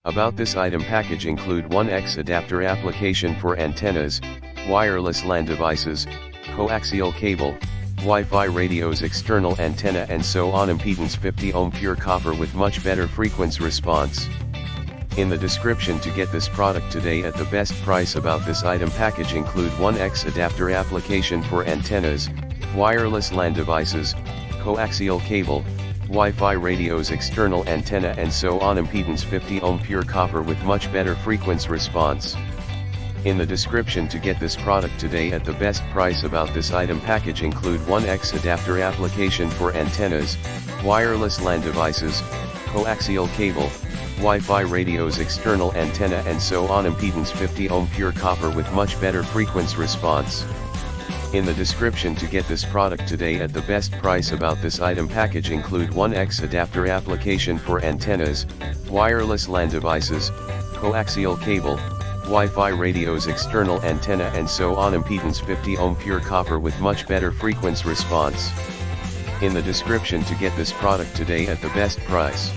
About this item package include 1X adapter application for antennas, wireless LAN devices, coaxial cable, Wi-Fi radios, external antenna and so on. Impedance 50 ohm pure copper with much better frequency response. In the description to get this product today at the best price. About this item package include 1X adapter application for antennas, wireless LAN devices, coaxial cable, Wi-Fi radios, external antenna and so on. Impedance 50 ohm pure copper with much better frequency response. In the description to get this product today at the best price. About this item package include 1X adapter application for antennas, wireless LAN devices, coaxial cable, Wi-Fi radios, external antenna and so on. Impedance 50 ohm pure copper with much better frequency response. In the description to get this product today at the best price. About this item package include 1X adapter application for antennas, wireless LAN devices, coaxial cable, Wi-Fi radios, external antenna and so on. Impedance 50 ohm pure copper with much better frequency response. In the description to get this product today at the best price.